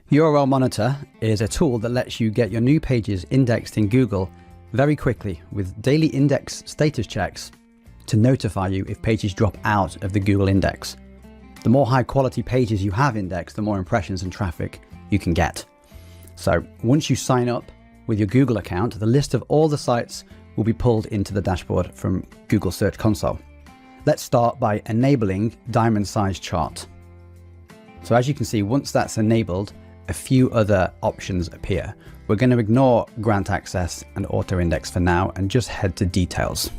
URL Monitor is a tool that lets you get your new pages indexed in Google very quickly with daily index status checks to notify you if pages drop out of the Google index. The more high quality pages you have indexed, the more impressions and traffic you can get. So once you sign up with your Google account, the list of all the sites will be pulled into the dashboard from Google Search Console. Let's start by enabling diamond size chart. So as you can see, once that's enabled, a few other options appear. We're going to ignore grant access and auto index for now and just head to details.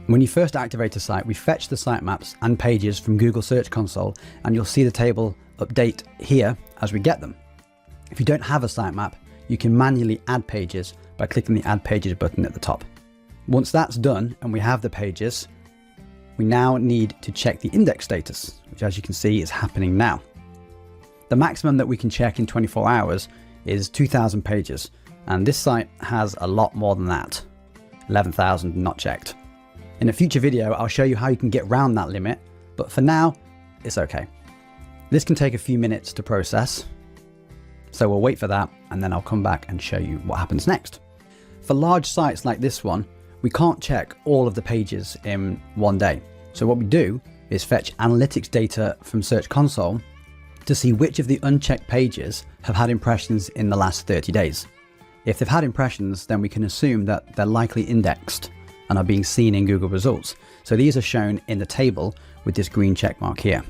When you first activate a site, we fetch the sitemaps and pages from Google Search Console, and you'll see the table update here as we get them. If you don't have a sitemap, you can manually add pages by clicking the Add Pages button at the top. Once that's done and we have the pages, we now need to check the index status, which as you can see is happening now. The maximum that we can check in 24 hours is 2,000 pages, and this site has a lot more than that, 11,000 not checked. In a future video, I'll show you how you can get around that limit, but for now, it's okay. This can take a few minutes to process, so we'll wait for that, and then I'll come back and show you what happens next. For large sites like this one, we can't check all of the pages in one day. So what we do is fetch analytics data from Search Console to see which of the unchecked pages have had impressions in the last 30 days. If they've had impressions, then we can assume that they're likely indexed and are being seen in Google results. So these are shown in the table with this green check mark here.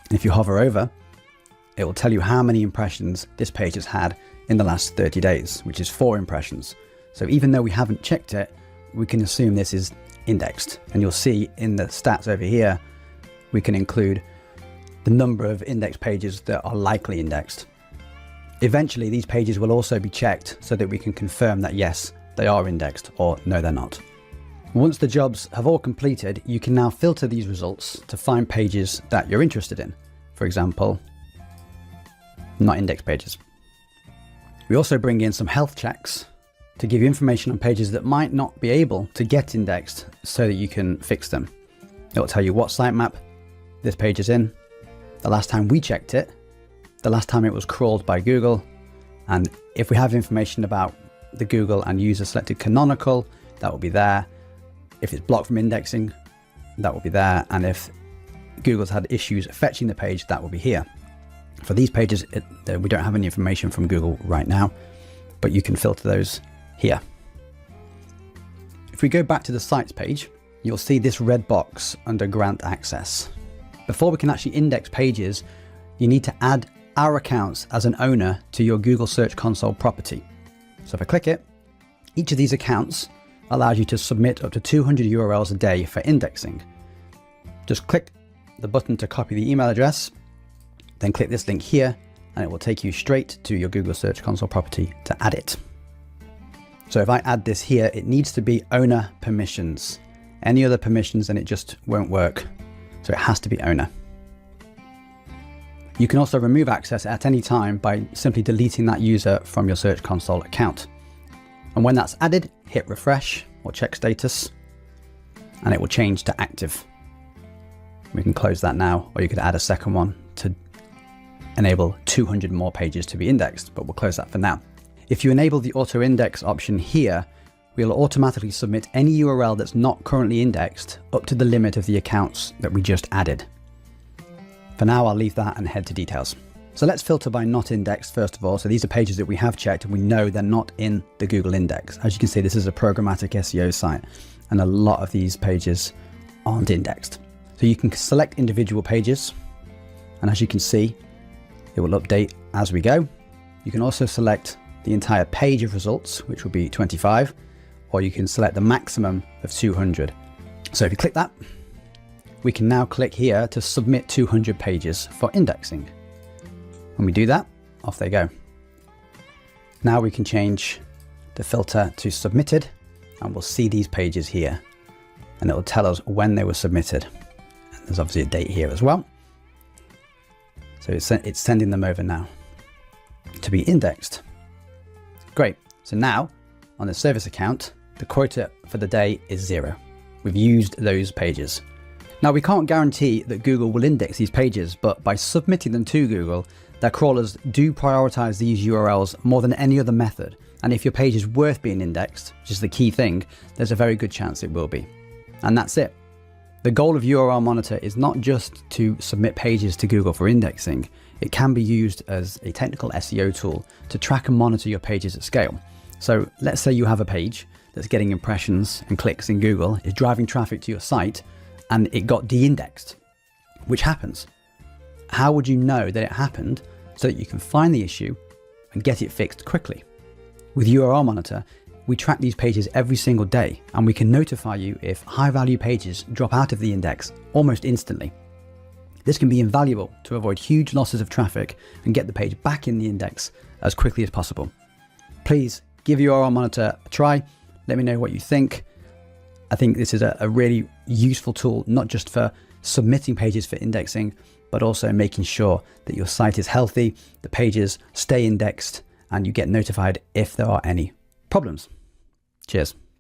And if you hover over, it will tell you how many impressions this page has had in the last 30 days, which is 4 impressions. So even though we haven't checked it, we can assume this is indexed. And you'll see in the stats over here, we can include the number of index pages that are likely indexed. Eventually, these pages will also be checked so that we can confirm that yes, they are indexed, or no, they're not. Once the jobs have all completed, you can now filter these results to find pages that you're interested in. For example, not indexed pages. We also bring in some health checks to give you information on pages that might not be able to get indexed so that you can fix them. It will tell you what sitemap this page is in, the last time we checked it, the last time it was crawled by Google, and if we have information about the Google and user selected canonical, that will be there. If it's blocked from indexing, that will be there. And if Google's had issues fetching the page, that will be here. For these pages, we don't have any information from Google right now, but you can filter those here. If we go back to the sites page, you'll see this red box under grant access. Before we can actually index pages, you need to add our accounts as an owner to your Google Search Console property. So if I click it, each of these accounts allows you to submit up to 200 URLs a day for indexing. Just click the button to copy the email address, then click this link here, and it will take you straight to your Google Search Console property to add it. So if I add this here, it needs to be owner permissions. Any other permissions and it just won't work. So it has to be owner. You can also remove access at any time by simply deleting that user from your Search Console account. And when that's added, hit refresh or check status, and it will change to active. We can close that now, or you could add a second one to enable 200 more pages to be indexed, but we'll close that for now. If you enable the auto index option here, we'll automatically submit any URL that's not currently indexed up to the limit of the accounts that we just added. For now, I'll leave that and head to details. So let's filter by not indexed first of all. So these are pages that we have checked and we know they're not in the Google index. As you can see, this is a programmatic SEO site and a lot of these pages aren't indexed. So you can select individual pages, and as you can see, it will update as we go. You can also select the entire page of results, which will be 25, or you can select the maximum of 200. So if you click that, we can now click here to submit 200 pages for indexing. When we do that, off they go. Now we can change the filter to submitted, and we'll see these pages here, and it will tell us when they were submitted. And there's obviously a date here as well. So it's sending them over now to be indexed. Great. So now on the service account, the quota for the day is 0. We've used those pages. Now we can't guarantee that Google will index these pages, but by submitting them to Google, that crawlers do prioritize these URLs more than any other method. And if your page is worth being indexed, which is the key thing, there's a very good chance it will be. And that's it. The goal of URL Monitor is not just to submit pages to Google for indexing. It can be used as a technical SEO tool to track and monitor your pages at scale. So let's say you have a page that's getting impressions and clicks in Google, is driving traffic to your site, and it got de-indexed, which happens. How would you know that it happened so that you can find the issue and get it fixed quickly? With URL Monitor, we track these pages every single day, and we can notify you if high-value pages drop out of the index almost instantly. This can be invaluable to avoid huge losses of traffic and get the page back in the index as quickly as possible. Please give URL Monitor a try. Let me know what you think. I think this is a really useful tool, not just for submitting pages for indexing, but also making sure that your site is healthy, the pages stay indexed, and you get notified if there are any problems. Cheers.